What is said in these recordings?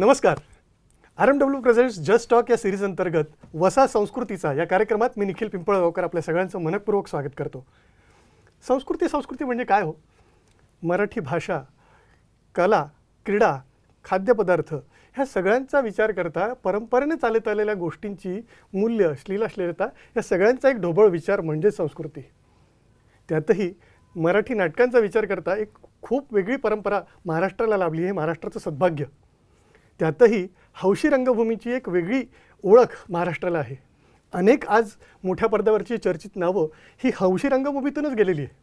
नमस्कार. RMW presents just talk या series अंतर्गत वसा संस्कृतीचा या कार्यक्रमात मी निखिल पिंपळगावकर आपल्या सगळ्यांचं मनपूर्वक स्वागत करतो. संस्कृती म्हणजे काय हो? मराठी भाषा, कला, क्रीडा, खाद्यपदार्थ ह्या सगळ्यांचा विचार करता परंपरेने चालत आलेल्या गोष्टींची मूल्य, श्लीलाश्लीलता या सगळ्यांचा एक ढोबळ विचार म्हणजे संस्कृती. त्यातही मराठी नाटकांचा विचार करता एक खूप वेगळी परंपरा महाराष्ट्राला लाभली आहे. महाराष्ट्राचं सद्भाग्य. त्यातही हौशी रंगभूमीची एक वेगळी ओळख महाराष्ट्राला आहे. अनेक आज मोठ्या पडद्यावरची चर्चित नावं ही हौशी रंगभूमीतूनच गेलेली आहे.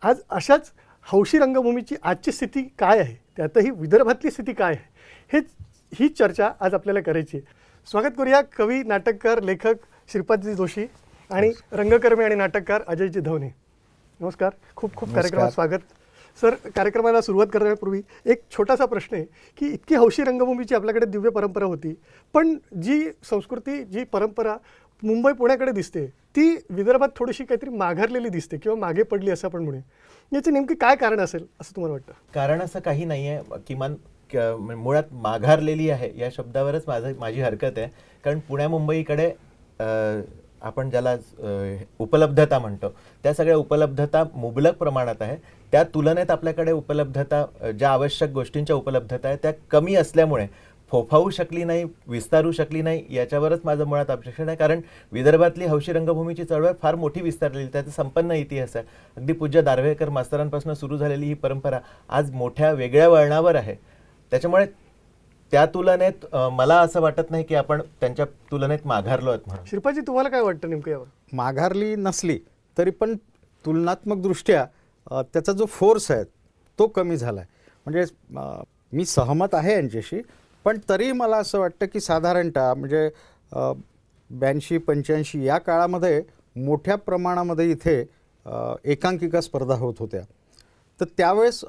आज अशाच हौशी रंगभूमीची आजची स्थिती काय आहे, त्यातही विदर्भातली स्थिती काय आहे, ही चर्चा आज आपल्याला करायची आहे. स्वागत करूया कवी, नाटककार, लेखक श्रीपादजी जोशी आणि रंगकर्मी आणि नाटककार अजयजी धवने. नमस्कार. खूप कार्यक्रमात स्वागत. सर, कार्यक्रमाला सुरुवात करण्यापूर्वी एक छोटासा प्रश्न आहे की इतकी हौशी रंगभूमीची आपल्याकडे दिव्य परंपरा होती, पण जी संस्कृती, जी परंपरा मुंबई पुण्याकडे दिसते ती विदर्भात थोडीशी काहीतरी माघारलेली दिसते किंवा मागे पडली असं आपण म्हणूया. याचे नेमके काय कारण असेल असं तुम्हाला वाटतं? कारण असं काही नाही आहे. किमान मुळात माघारलेली आहे या शब्दावरच माझी हरकत आहे. कारण पुण्या मुंबईकडे आपण ज्याला उपलब्धता म्हणतो त्या सगळ्या उपलब्धता मुबलक प्रमाणात आहे. त्या तुलनेत आपल्याकडे उपलब्धता, ज्या आवश्यक गोष्टींच्या उपलब्धता आहे त्या कमी असल्यामुळे फोफावू शकली नाही, विस्तारू शकली नाही, याच्यावरच माझं मुळात ऑब्जेक्शन आहे. कारण विदर्भातली हौशी रंगभूमीची चळवळ फार मोठी विस्तारलेली, त्याचा संपन्न इतिहास आहे. अगदी पूज्य दार्वेकर मास्तरांपासून सुरू झालेली ही परंपरा आज मोठ्या वेगळ्या वळणावर आहे. त्याच्यामुळे त्या तुलनेत मला असं वाटत नाही की आपण त्यांच्या तुलनेत माघारलो आहोत म्हणून. श्रीपादजी, तुम्हाला काय वाटतं नेमकं यावर? माघारली नसली तरी पण तुलनात्मक दृष्ट्या त्याचा जो फोर्स आहे तो कमी झाला आहे. म्हणजे मी सहमत आहे यांच्याशी, पण तरी मला असं वाटतं की साधारणतः म्हणजे 82-85 या काळामध्ये मोठ्या प्रमाणामध्ये इथे एकांकिका स्पर्धा होत होत्या. तर त्यावेळेस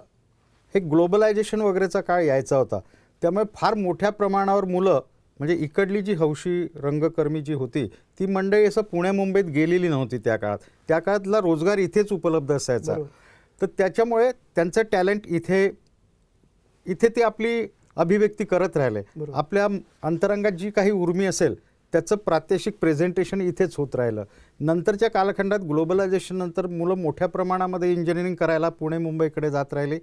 हे ग्लोबलायझेशन वगैरेचा काळ यायचा होता. त्यामुळे फार मोठ्या प्रमाणावर मुलं, म्हणजे इकडली जी हौशी रंगकर्मी जी होती ती मंडळी असं पुण्या मुंबईत गेलेली नव्हती त्या काळात. त्या काळातला रोजगार इथेच उपलब्ध असायचा. तर त्याच्यामुळे त्यांचं टॅलेंट इथे ते आपली अभिव्यक्ती करत राहिले. आपल्या अंतरंगात जी काही उर्मी असेल त्याचं प्रात्यक्षिक प्रेझेंटेशन इथेच होत राहिलं. नंतरच्या कालखंडात ग्लोबलायझेशन नंतर मुलं मोठ्या प्रमाणामध्ये इंजिनिअरिंग करायला पुणे मुंबईकडे जात राहिली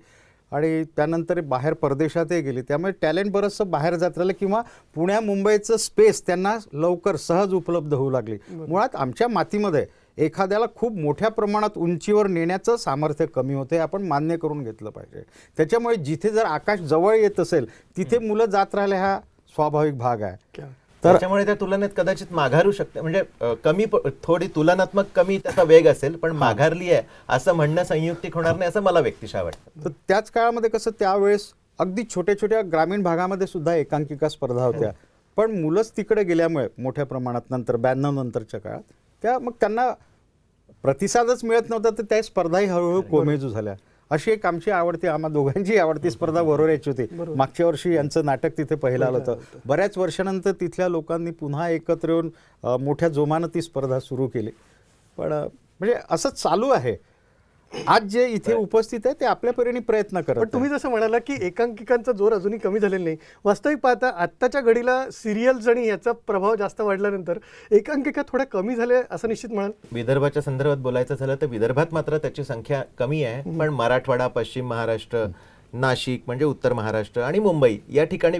आणि त्यानंतर बाहेर परदेशातही गेली. त्यामुळे टॅलेंट बरंचसं बाहेर जात राहिलं किंवा पुण्या मुंबईचं स्पेस त्यांना लवकर सहज उपलब्ध होऊ लागली. मुळात आमच्या मातीमध्ये एखाद्याला खूप मोठ्या प्रमाणात उंचीवर नेण्याचं सामर्थ्य कमी होते, आपण मान्य करून घेतलं पाहिजे. त्याच्यामुळे जिथे जर आकाश जवळ येत असेल तिथे मुलं जात राहिले, हा स्वाभाविक भाग आहे. त्याच्यामुळे त्या तुलनेत कदाचित माघारू शकते. म्हणजे कमी, थोडी तुलनात्मक कमी त्याचा वेग असेल, पण माघारली आहे असं म्हणणं संयुक्तिक होणार नाही असं मला व्यक्तिशः वाटतं. तर त्याच काळामध्ये कसं त्यावेळेस अगदी छोट्या ग्रामीण भागामध्ये सुद्धा एकांकिका स्पर्धा होत्या, पण मुलंच तिकडे गेल्यामुळे मोठ्या प्रमाणात नंतर 92 नंतरच्या काळात मग त्यांना प्रतिसादच मिळत नव्हता. तर त्या स्पर्धाही हळूहळू कोमेजू झाल्या. अशी एक आमची आवडती, आम्हा दोघांची आवडती स्पर्धा वरोऱ्याची होती. मागच्या वर्षी यांचं नाटक तिथे पहिलं आलं होतं. बऱ्याच वर्षानंतर तिथल्या लोकांनी पुन्हा एकत्र येऊन मोठ्या जोमानं ती स्पर्धा सुरू केली. पण म्हणजे असं चालू आहे. आज जे इथे उपस्थित आहे ते आपल्या परीने प्रयत्न करत. पण तुम्ही जसं म्हणाला की एकांकिकांचा जोर अजूनही कमी झालेला नाही, वास्तविक पाहता आत्ताच्या घडीला सिरियल्स आणि याचा प्रभाव जास्त वाढल्यानंतर एकांकिका थोड्या कमी झाल्या असं निश्चित म्हणाल? विदर्भाच्या संदर्भात बोलायचं झालं तर विदर्भात मात्र त्याची संख्या कमी आहे. पण मराठवाडा, पश्चिम महाराष्ट्र, नाशिक म्हणजे उत्तर महाराष्ट्र आणि मुंबई या ठिकाणी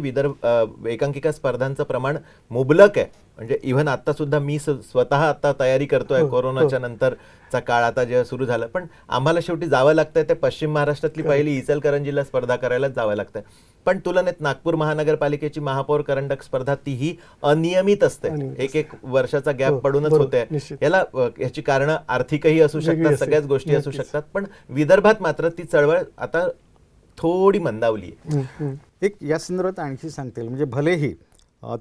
एकांकिका स्पर्धांचं प्रमाण मुबलक आहे. म्हणजे इव्हन आता सुद्धा मी स्वतः आता तयारी करतोय. कोरोनाच्या नंतरचा काळ आता जेव्हा सुरू झालं, पण आम्हाला शेवटी जावं लागतंय ते पश्चिम महाराष्ट्रातली पहिली इचलकरंजीला स्पर्धा करायलाच जावं लागतंय. पण तुलनेत नागपूर महानगरपालिकेची महापौर करंडक स्पर्धा तीही अनियमित असते. एक वर्षाचा गॅप पडूनच होते. याची कारणं आर्थिकही असू शकतात, सगळ्याच गोष्टी असू शकतात. पण विदर्भात मात्र ती चळवळ आता थोडी मंदावली आहे. एक या संदर्भात आणखी सांगता येईल, म्हणजे भलेही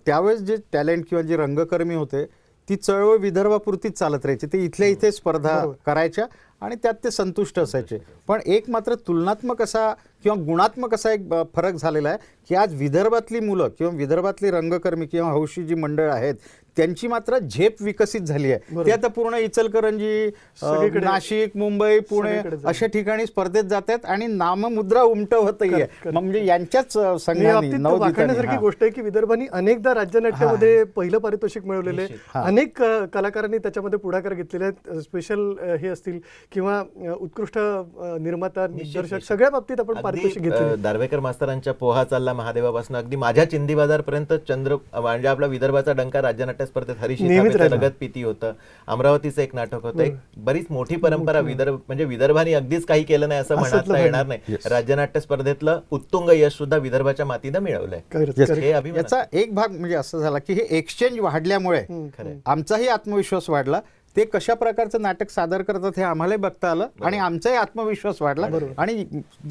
त्यावेळेस जे टॅलेंट किंवा जे रंगकर्मी होते ती चळवळ विदर्भापुरतीच चालत राहायची. ते इथल्या इथे स्पर्धा करायच्या आणि त्यात ते संतुष्ट असायचे. पण एक मात्र तुलनात्मक असा किंवा गुणात्मक असा एक फरक झालेला आहे की आज विदर्भातली मुलं किंवा विदर्भातली रंगकर्मी किंवा हौशी जी मंडळ आहेत त्यांची मात्र झेप विकसित झाली आहे. बरोबर. ते आता पूर्ण इचलकरंजी, सगळीकडे. नाशिक, मुंबई, पुणे सगळीकडे जातात. अशा ठिकाणी स्पर्धेत जात आहेत आणि नाममुद्रा उमटवतही आहे. correct. म्हणजे यांच्याच आणि या संघाने बाबतीत वाखाणण्यासारखी नवोदितांनी, गोष्ट आहे की विदर्भाने अनेकदा राज्यनाट्यामध्ये पहिलं पारितोषिक मिळवलेले आहे. हा. अनेक कलाकारांनी त्याच्यामध्ये पुढाकार घेतलेले आहेत. स्पेशल हे असतील किंवा उत्कृष्ट निर्माता, दिग्दर्शक निश्चित. सगळ्या बाबतीत आपण अगदी, पारितोषिक घेतले. दार्वेकर मास्तरांच्या पोहा चालला महादेवापासून अगदी माझ्या चिंदी बाजारपर्यंत म्हणजे आपला विदर्भाचा डंका राज्यनाट्य स्पर्धेत हरीश नेहमीच थापेचं राहिला. रगत पिती होतं. अमरावतीचं एक नाटक होतं. एक बरीच मोठी परंपरा विदर्भ म्हणजे विदर्भाने अगदीच काही केलं नाही असं असतलं म्हणता येणार पाहिजे. नाही. राज्यनाट्य स्पर्धेतलं उत्तुंग यश सुद्धा विदर्भाच्या मातीनं मिळवलंय. Correct, Yes. correct. हे अभिमान याचा एक भाग म्हणजे असं झाला की हे एक्सचेंज वाढल्यामुळे खरंय. आमचाही आत्मविश्वास वाढला. ते कशा प्रकारचं नाटक सादर करतात हे आम्हालाही बघता आलं आणि आमचाही आत्मविश्वास वाढला आणि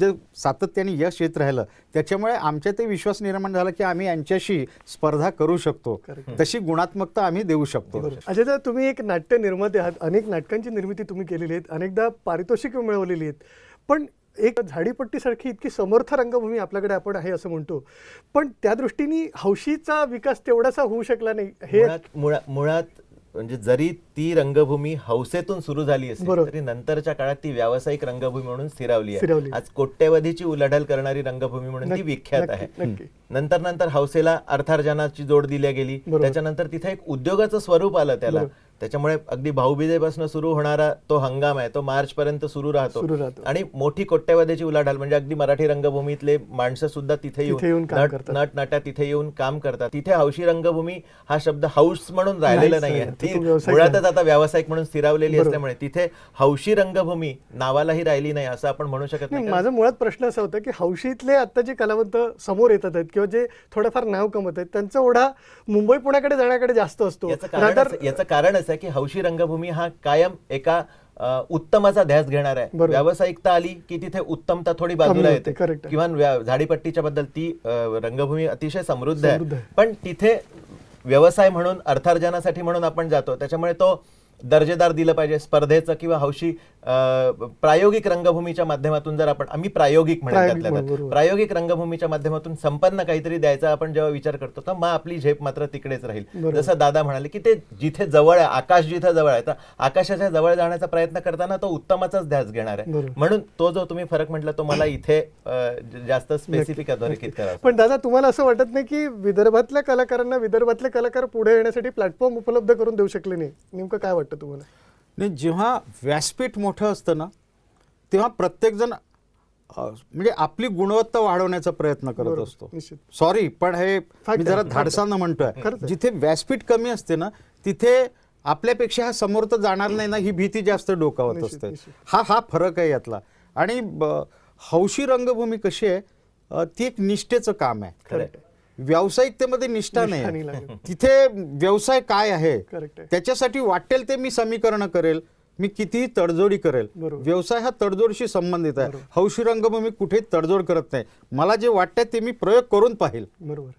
जे सातत्याने यश येत राहिलं त्याच्यामुळे आमच्या ते विश्वास निर्माण झाला की आम्ही यांच्याशी स्पर्धा करू शकतो. तशी गुणात्मकता आम्ही देऊ शकतो. अजय दादा, तुम्ही एक नाट्य निर्माते आहात. अनेक नाटकांची निर्मिती तुम्ही केलेली आहेत, अनेकदा पारितोषिक मिळवलेली आहेत. पण एक झाडीपट्टीसारखी इतकी समर्थ रंगभूमी आपल्याकडे आपण आहे असं म्हणतो, पण त्या दृष्टीने हौशीचा विकास तेवढासा होऊ शकला नाही. हे मुळात म्हणजे जरी ती रंगभूमी हौसेतून सुरू झाली असली बरोबर. तरी नंतरच्या काळात ती व्यावसायिक रंगभूमी म्हणून स्थिरावली स्थिरावली. आहे. आज कोट्यवधीची उलाढाल करणारी रंगभूमी म्हणून ती विख्यात आहे. नक्की. नंतर नंतर हौसेला अर्थार्जनाची जोड दिली गेली. बरोबर. त्याच्यानंतर तिथे एक उद्योगाचं स्वरूप आलं त्याला. त्याच्यामुळे अगदी भाऊबीजेपासून सुरू होणारा तो हंगाम आहे तो मार्च पर्यंत सुरू राहतो आणि मोठी कोट्यवधीची उलाढाल म्हणजे अगदी मराठी रंगभूमीतले माणसं सुद्धा तिथे येऊन नटनाट्या तिथे येऊन काम करतात. तिथे हौशी रंगभूमी हा शब्द हौस म्हणून राहिलेला नाहीये. ती मुळातच आता व्यावसायिक म्हणून स्थिरावलेली असल्यामुळे तिथे हौशी रंगभूमी नावालाही राहिली नाही असं आपण म्हणू शकत नाही. माझा मुळात प्रश्न असा होता की हौशीतले आता जे कलावंत समोर येतात आहेत किंवा जे थोडंफार नाव कमवत आहेत त्यांचा ओढा मुंबई पुण्याकडे जाण्याकडे जास्त असतो. याचं कारण असं आहे की हौशी रंगभूमी हा कायम एका उत्तमाचा ध्यास घेणार आहे. व्यावसायिकता आली की तिथे उत्तमता थोडी बाजूला येते. किंवा झाडीपट्टीच्या बद्दल ती रंगभूमी अतिशय समृद्ध आहे, पण तिथे व्यवसाय म्हणून अर्थार्जनासाठी म्हणून आपण जातो. त्याच्यामुळे तो दर्जेदार दिलं पाहिजे. स्पर्धेचं किंवा हौशी प्रायोगिक रंगभूमीच्या माध्यमातून जर आम्ही प्रायोगिक म्हणतो प्रायोगिक रंगभूमीच्या माध्यमातून संपन्न काहीतरी द्यायचा आपण जेव्हा विचार करतो तर मग आपली झेप मात्र तिकडेच राहील. जसं दादा म्हणाले की ते जिथे जवळ आहे, आकाश जिथे जवळ आहे, तर आकाशाच्या जवळ जाण्याचा प्रयत्न करताना तो उत्तमाचाच ध्यास घेणार आहे. म्हणून तो जो तुम्ही फरक म्हटला तो मला इथे जास्त स्पेसिफिक अधोरेखित करा. पण दादा, तुम्हाला असं वाटत नाही की विदर्भातल्या कलाकारांना विदर्भातले कलाकार पुढे येण्यासाठी प्लॅटफॉर्म उपलब्ध करून देऊ शकले नाही? नेमकं काय वाटतं तुम्हाला? नाही, जेव्हा व्यासपीठ मोठं असतं ना तेव्हा प्रत्येकजण म्हणजे आपली गुणवत्ता वाढवण्याचा प्रयत्न करत असतो. सॉरी, पण हे मी जरा धाडसानं म्हणतोय. जिथे व्यासपीठ कमी असते ना तिथे आपल्यापेक्षा हा समोर तर जाणार नाही ना ही भीती जास्त डोकावत असते. हा फरक आहे यातला. आणि हौशी रंगभूमी कशी आहे ती एक निष्ठेचं काम आहे. व्यावसायिकतेमध्ये निष्ठा नाही. तिथे व्यवसाय काय आहे त्याच्यासाठी वाटेल ते मी समीकरण करेल, मी कितीही तडजोडी करेल. व्यवसाय हा तडजोडशी संबंधित आहे. हौशी रंगभूमी कुठेही तडजोड करत नाही. मला जे वाटतंय ते मी प्रयोग करून पाहिल. बरोबर.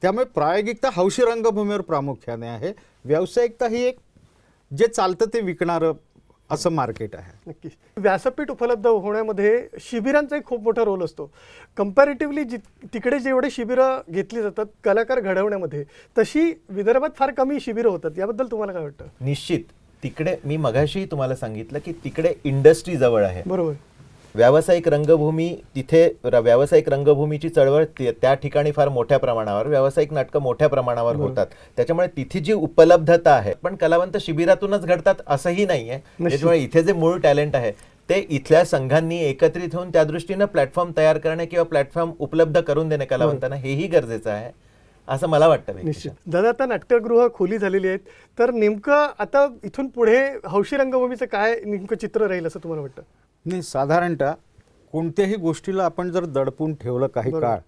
त्यामुळे प्रायोगिकता हौशी रंगभूमीवर प्रामुख्याने आहे. व्यावसायिकता ही एक जे चालतं ते विकणारं असं मार्केट आहे. नक्की. व्यासपीठ उपलब्ध होण्यामध्ये शिबिरांचा एक खूप मोठा रोल असतो. कंपॅरेटिव्हली तिकडे जेवढे शिबिरं घेतली जातात कलाकार घडवण्यामध्ये तशी विदर्भात फार कमी शिबिरं होतात. याबद्दल तुम्हाला काय वाटतं? निश्चित. तिकडे मी मगाशी तुम्हाला सांगितलं की तिकडे इंडस्ट्री जवळ आहे. बरोबर. व्यावसायिक रंगभूमी तिथे व्यावसायिक रंगभूमीची चळवळ त्या ठिकाणी फार मोठ्या प्रमाणावर व्यावसायिक नाटकं मोठ्या प्रमाणावर होतात. त्याच्यामुळे तिथे जी उपलब्धता आहे पण कलावंत शिबिरातूनच घडतात असंही नाहीये. त्याच्यामुळे इथे जे मूळ टॅलेंट आहे ते इथल्या संघांनी एकत्रित होऊन त्या दृष्टीनं प्लॅटफॉर्म तयार करणे किंवा प्लॅटफॉर्म उपलब्ध करून देणे कलावंतांना हेही गरजेचं आहे असं मला वाटतं. निश्चित. दादा, आता नाट्यगृह खुली झालेली आहेत तर नेमकं आता इथून पुढे हौशी रंगभूमीचं काय नेमकं चित्र राहील असं तुम्हाला वाटतं? नाही, साधारणतः कोणत्याही गोष्टीला आपण जर दडपून ठेवलं काही काळ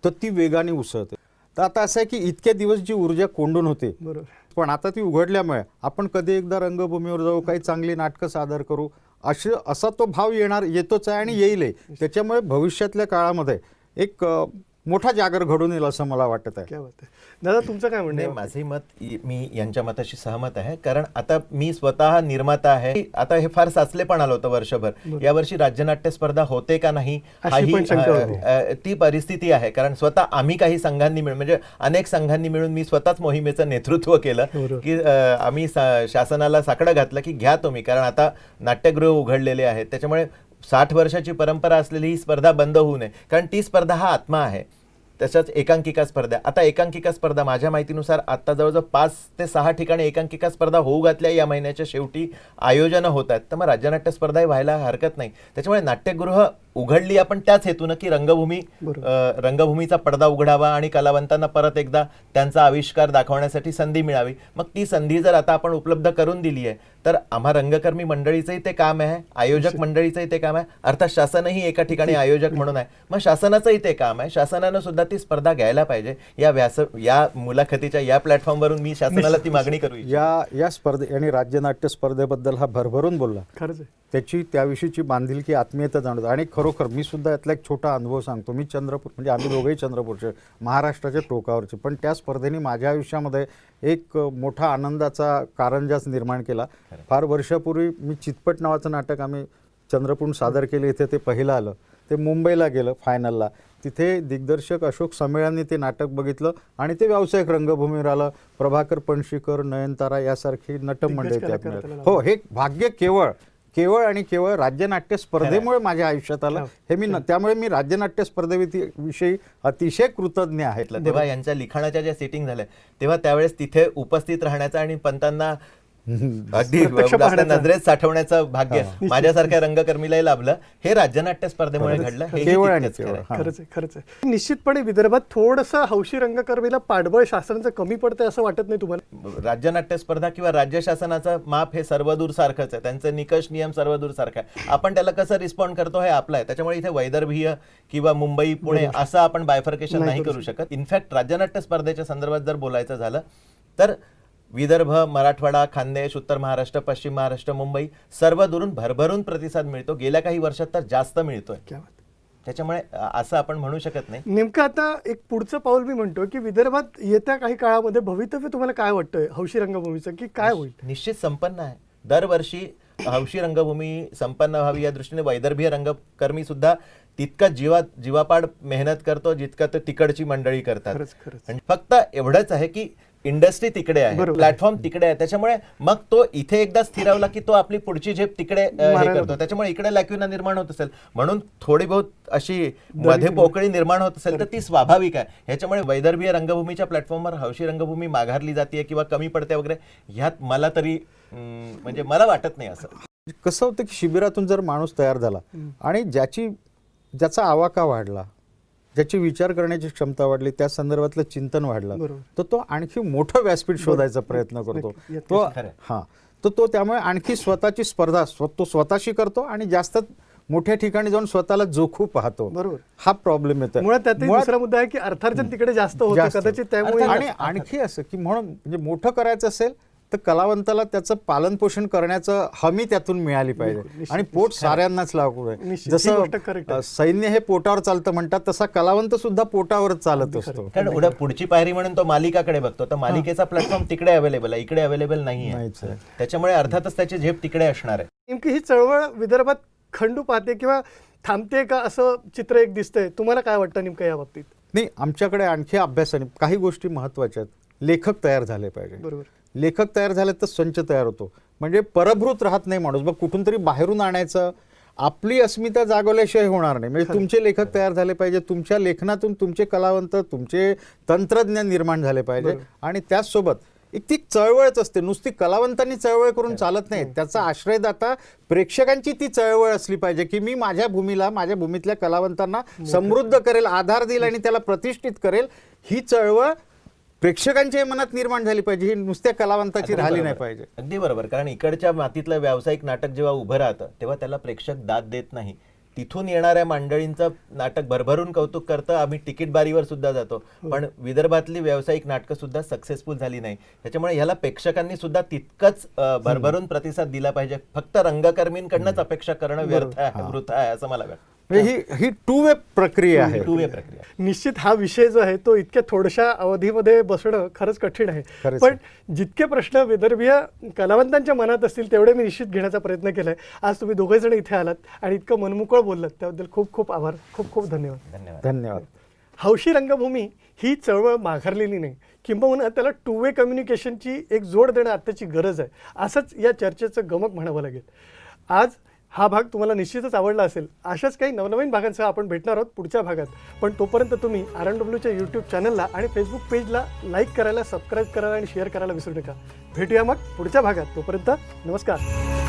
तर ती वेगाने उसळते. तर आता असं आहे की इतक्या दिवस जी ऊर्जा कोंडून होते पण आता ती उघडल्यामुळे आपण कधी एकदा रंगभूमीवर जाऊ, काही चांगली नाटकं सादर करू असा तो भाव येतोच आहे आणि येईलही. त्याच्यामुळे भविष्यातल्या काळामध्ये एक मोठा जागर घडून येईल असं मला वाटत आहे. क्या बात आहे. दादा तुमचं काय म्हणणं नाही, आहे? माझंही मत मी यांच्या मताशी सहमत आहे. कारण आता मी स्वतः निर्माता आहे. आता हे फार साचलेपण आलं होतं वर्षभर. यावर्षी राज्यनाट्य स्पर्धा होते का नाही अशी पण शंका होती. ती परिस्थिती आहे. कारण स्वतः आम्ही काही संघांनी मिळून म्हणजे अनेक संघांनी मिळून मी स्वतःच मोहिमेचं नेतृत्व केलं बरोबर. की आम्ही शासनाला साकडं घातलं की घ्या तुम्ही, कारण आता नाट्यगृह उघडलेले आहेत. त्याच्यामुळे 60 वर्षाची परंपरा असलेली ही स्पर्धा बंद होऊ नये, कारण ती स्पर्धा हा आत्मा आहे. तसंच एकांकिका स्पर्धा, आता एकांकिका स्पर्धा माझ्या माहितीनुसार आता जवळजवळ 5 ते 6 ठिकाणी एकांकिका स्पर्धा होऊ घातल्या या महिन्याच्या शेवटी आयोजनं होत आहेत. तर मग राज्यनाट्य स्पर्धाही व्हायला हरकत नाही. त्याच्यामुळे नाट्यगृह उघडली आपण त्याच हेतूनं की रंगभूमीचा पडदा उघडावा आणि कलावंतांना परत एकदा त्यांचा आविष्कार दाखवण्यासाठी संधी मिळावी. मग ती संधी जर आता आपण उपलब्ध करून दिली आहे तर आम्हा रंगकर्मी मंडळीचंही ते काम आहे, आयोजक मंडळीचंही ते काम आहे, अर्थात शासनही एका ठिकाणी आयोजक म्हणून आहे. मग शासनाचंही ते काम आहे, शासनानं सुद्धा ती स्पर्धा घ्यायला पाहिजे. या मुलाखतीच्या या प्लॅटफॉर्मवरून मी शासनाला ती मागणी करू इच्छितो. या स्पर्धे आणि राज्यनाट्य स्पर्धेबद्दल हा भरभरून बोलला. खरंच आहे. त्याविषयीची बांधिलकी आत्मीयता जाणवते. आणि खरोखर मी सुद्धा यातला एक छोटा अनुभव सांगतो. मी चंद्रपूर, म्हणजे आम्ही दोघेही चंद्रपूरचे, महाराष्ट्राच्या टोकावरचे, पण त्या स्पर्धेने माझ्या आयुष्यामध्ये एक मोठा आनंदाचा कारंजाच निर्माण केला. फार वर्षापूर्वी मी चितपट नावाचं नाटक आम्ही चंद्रपूर सादर केले. इथे ते पहिलं आलं. ते मुंबईला गेलं फायनलला. तिथे दिग्दर्शक अशोक संमेळांनी ते नाटक बघितलं आणि ते व्यावसायिक रंगभूमीवर आलं. प्रभाकर पणशीकर, नयनतारा यासारखी नटमंडळी त्यात मिळाली. हो, हे भाग्य केवळ आणि केवळ राज्यनाट्य स्पर्धेमुळे माझ्या आयुष्यात आलं. हे त्यामुळे मी राज्यनाट्य स्पर्धेविषयी अतिशय कृतज्ञ आहे. तेव्हा यांच्या लिखाणाच्या ज्या सेटिंग झाल्या तेव्हा त्यावेळेस तिथे उपस्थित राहण्याचा आणि पंतांना अगदी नजरेत साठवण्याचं भाग्य माझ्यासारख्या रंगकर्मीलाही लाभलं. हे राज्यनाट्य स्पर्धेमुळे घडलं. खरंच आहे. निश्चितपणे विदर्भात थोडंसं हौशी रंगकर्मीला पाठबळ शासनाचं कमी पडतंय असं वाटत नाही तुम्हाला? राज्यनाट्य स्पर्धा किंवा राज्य शासनाचं माप हे सर्वदूर सारखंच आहे. त्यांचे निकष नियम सर्वदूर सारखं आहे. आपण त्याला कसं रिस्पॉन्ड करतो हे आपलं आहे. त्याच्यामुळे इथे वैदर्भीय किंवा मुंबई पुणे असं आपण बायफर्केशन नाही करू शकत. इनफॅक्ट राज्यनाट्य स्पर्धेच्या संदर्भात जर बोलायचं झालं तर विदर्भ, मराठवाडा, खानदेश, उत्तर महाराष्ट्र, पश्चिम महाराष्ट्र, मुंबई सर्व दुरून भरभरून प्रतिसाद मिळतो. गेल्या काही वर्षात तर जास्त मिळतोय. त्याच्यामुळे असं आपण म्हणू शकत नाही. नेमकं आता एक पुढचं पाऊल मी म्हणतो की विदर्भात येत्या काही काळामध्ये भवितव्य तुम्हाला काय वाटतंय हौशी रंगभूमीचं, की काय होईल? निश्चित संपन्न आहे. दरवर्षी हौशी रंगभूमी संपन्न व्हावी या दृष्टीने वैदर्भीय रंगकर्मी सुद्धा तितकं जीवापाड मेहनत करतो जितकं ते तिकडची मंडळी करतात. आणि फक्त एवढंच आहे की इंडस्ट्री तिकडे आहे, प्लॅटफॉर्म तिकडे आहे. त्याच्यामुळे मग तो इथे एकदा स्थिरावला की तो आपली पुढची झेप तिकडे हे करतो. त्याच्यामुळे इकडे लॅक्युना निर्माण होत असेल म्हणून थोडी बहुत अशी मध्ये पोकळी निर्माण होत असेल तर ती स्वाभाविक आहे. ह्याच्यामुळे वैदर्भीय रंगभूमीच्या प्लॅटफॉर्मवर हौशी रंगभूमी माघारली जाते किंवा कमी पडते वगैरे ह्यात मला तरी म्हणजे मला वाटत नाही. असं कसं होतं की शिबिरातून जर माणूस तयार झाला आणि ज्याचा आवाका वाढला, ज्याची विचार करण्याची क्षमता वाढली, त्या संदर्भातलं चिंतन वाढलं, तर तो आणखी मोठं व्यासपीठ शोधायचा प्रयत्न करतो. तो त्यामुळे आणखी स्वतःची स्पर्धा तो स्वतःशी करतो आणि जास्त मोठ्या ठिकाणी जाऊन स्वतःला जोखू पाहतो. बरोबर, हा प्रॉब्लेम येतो. मुळात दुसरा मुद्दा आहे की अर्थार्जन तिकडे जास्त होतं कदाचित. त्यामुळे आणि आणखी असं की म्हणून म्हणजे मोठं करायचं असेल तर कलावंताला त्याचं पालन पोषण करण्याचं हमी त्यातून मिळाली पाहिजे. आणि पोट साऱ्यांनाच लागू आहे. जसं सैन्य हे पोटावर चालतं म्हणतात तसा कलावंत सुद्धा पोटावरच चालत असतो. कारण पुढची पायरी म्हणून तो मालिकाकडे बघतो. तर मालिकेचा प्लॅटफॉर्म तिकडे अवेलेबल आहे, इकडे अवेलेबल नाहीये. त्याच्यामुळे अर्थातच त्याची झेप तिकडे असणार आहे. नेमकी ही चळवळ विदर्भात खंडू पाहते किंवा थांबते का असं चित्र एक दिसतंय? तुम्हाला काय वाटतं नेमकं या बाबतीत? नाही, आमच्याकडे आणखी अभ्यासाने काही गोष्टी महत्वाच्या आहेत. लेखक तयार झाले पाहिजे. बरोबर, लेखक तयार झाले तर संच तयार होतो. म्हणजे परभृत राहत नाही माणूस. बघ, कुठून तरी बाहेरून आणायचं, आपली अस्मिता जागवल्याशिवाय होणार नाही. म्हणजे तुमचे लेखक तयार झाले पाहिजे, तुमच्या लेखनातून तुमचे कलावंत, तुमचे तंत्रज्ञ निर्माण झाले पाहिजे. आणि त्याचसोबत एक ती चळवळच असते. नुसती कलावंतांनी चळवळ करून चालत नाही. त्याचा आश्रयदाता प्रेक्षकांची ती चळवळ असली पाहिजे की मी माझ्या भूमीतल्या कलावंतांना समृद्ध करेल, आधार देईल आणि त्याला प्रतिष्ठित करेल. ही चळवळ प्रेक्षकांच्या मनात निर्माण झाली पाहिजे. ही नुसत्या कलावंताची राहिली नाही पाहिजे. अगदी बरोबर. कारण इकडच्या मातीतलं व्यावसायिक नाटक जेव्हा उभं राहतं तेव्हा त्याला प्रेक्षक दाद देत नाही. तिथून येणाऱ्या मंडळींचं नाटक भरभरून कौतुक करतं. आम्ही तिकीट बारीवर सुद्धा जातो, पण विदर्भातली व्यावसायिक नाटकं सुद्धा सक्सेसफुल झाली नाही. त्याच्यामुळे ह्याला प्रेक्षकांनी सुद्धा तितकंच भरभरून प्रतिसाद दिला पाहिजे. फक्त रंगकर्मींकडनंच अपेक्षा करणं व्यर्थ आहे, वृथा आहे असं मला वाटतं. म्हणजे ही टू वे प्रक्रिया आहे. टू वे प्रक्रिया. निश्चित हा विषय जो आहे तो इतक्या थोड्याशा अवधीमध्ये बसणं खरंच कठीण आहे. खरंच पण जितके प्रश्न विदर्भीय कलावंतांच्या मनात असतील तेवढे मी निश्चित घेण्याचा प्रयत्न केलाय. आज तुम्ही दोघे जण इथे आलात आणि इतकं मनमोकळं बोललात त्याबद्दल खूप खूप आभार, खूप खूप धन्यवाद. धन्यवाद. धन्यवाद. हौशी रंगभूमी ही चळवळ माघारलेली नाही, किंबहुना त्याला टू वे कम्युनिकेशनची एक जोड देणं आत्ताची गरज आहे, असंच या चर्चेचं गमक म्हणावं लागेल. आज हा भाग तुम्हाला निश्चितच आवडला असेल. अशाच काही नवनवीन भागांसह आपण भेटणार आहोत पुढच्या भागात. पण तोपर्यंत तुम्ही RNWच्या यूट्यूब चॅनलला आणि फेसबुक पेजला लाईक करायला, सबस्क्राईब करायला आणि शेअर करायला विसरू नका. भेटूया मग पुढच्या भागात. तोपर्यंत नमस्कार.